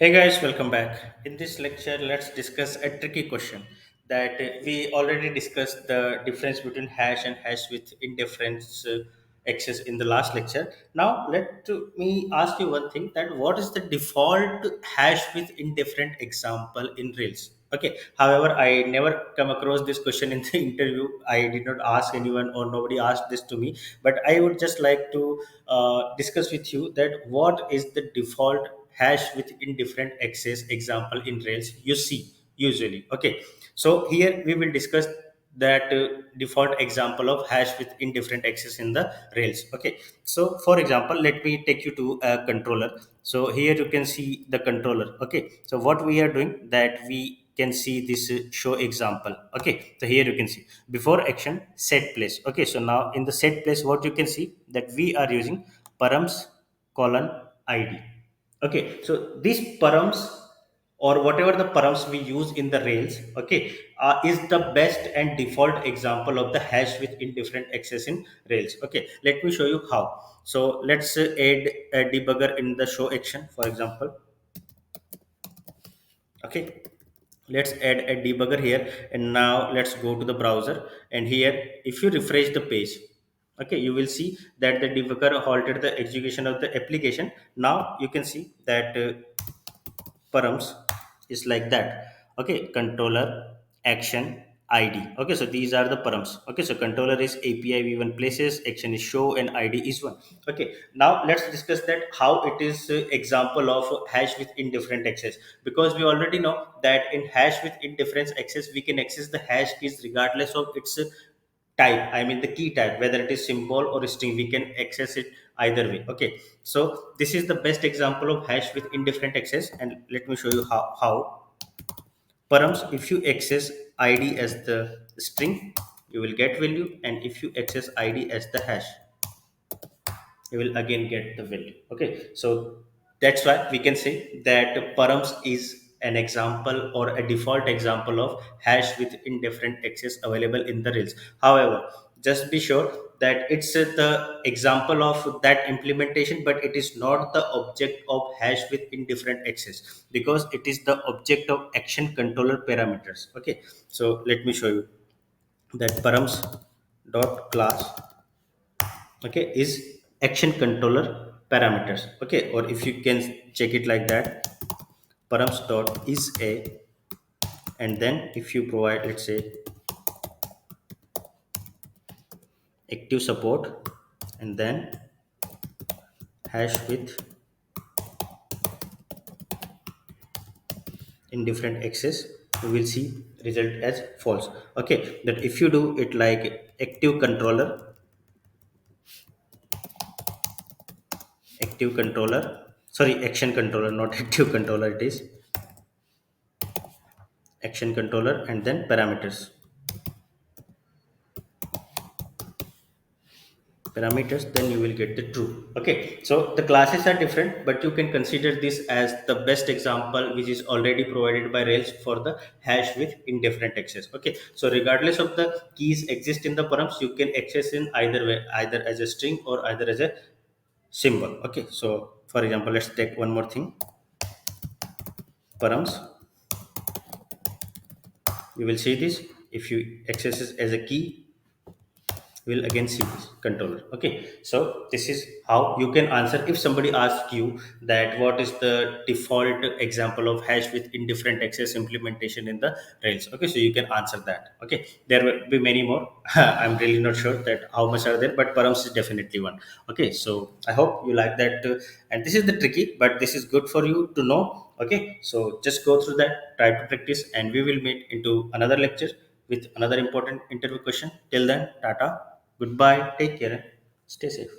Hey guys, welcome back. In this lecture, let's discuss a tricky question that we already discussed the difference between hash and hash with indifference access in the last lecture. Now, me ask you one thing: that what is the default hash with indifferent example in Rails? Okay. However, I never come across this question in the interview. I did not ask anyone, or nobody asked this to me. But I would just like to discuss with you that what is the default hash with indifferent access example in Rails you see usually. Okay, so here we will discuss that default example of hash with indifferent access in the Rails. Okay, so for example, let me take you to a controller. So here you can see the controller. Okay, so what we are doing, that we can see this show example. Okay, so here you can see before action set place. Okay, so now in the set place, what you can see, that we are using params colon id. Okay, so these params, or whatever the params we use in the Rails, okay, is the best and default example of the hash with indifferent access in Rails. Okay, let me show you how. So let's add a debugger in the show action, for example. Okay, let's add a debugger here, and now let's go to the browser. And here, if you refresh the page, okay, you will see that the debugger halted the execution of the application. Now you can see that params is like that. Okay, controller action id. Okay, so these are the params. Okay, so controller is api v1 places, action is show, and id is one. Okay, now let's discuss that how it is example of hash with indifferent access, because we already know that in hash with indifference access we can access the hash keys regardless of its type. I mean the key type, whether it is symbol or string, we can access it either way. Okay, so this is the best example of hash with indifferent access, and let me show you how. Params, if you access id as the string, you will get value, and if you access id as the hash, you will again get the value. Okay, so that's why we can say that params is an example or a default example of hash with indifferent access available in the Rails. However, just be sure that it's the example of that implementation, but it is not the object of hash with indifferent access, because it is the object of action controller parameters. Okay, so let me show you that params dot class, okay, is action controller parameters. Okay, or if you can check it like that, params dot is a, and then if you provide, let's say, active support, and then hash with indifferent access, you will see result as false. Okay, that if you do it like active controller, sorry, action controller, not active controller, it is action controller and then parameters, then you will get the true. Okay, so the classes are different, but you can consider this as the best example which is already provided by Rails for the hash with indifferent access. Okay, so regardless of the keys exist in the params, you can access in either way, either as a string or either as a symbol. Okay, so for example, let's take one more thing. Params, you will see this, if you access it as a key, will again see this controller. Okay, so this is how you can answer if somebody asks you that what is the default example of hash with indifferent access implementation in the Rails. Okay, so you can answer that. Okay, there will be many more. I'm really not sure that how much are there, but params is definitely one. Okay, so I hope you like that, and this is the tricky, but this is good for you to know. Okay, so just go through that, try to practice, and we will meet into another lecture with another important interview question. Till then, tata, goodbye, take care, stay safe.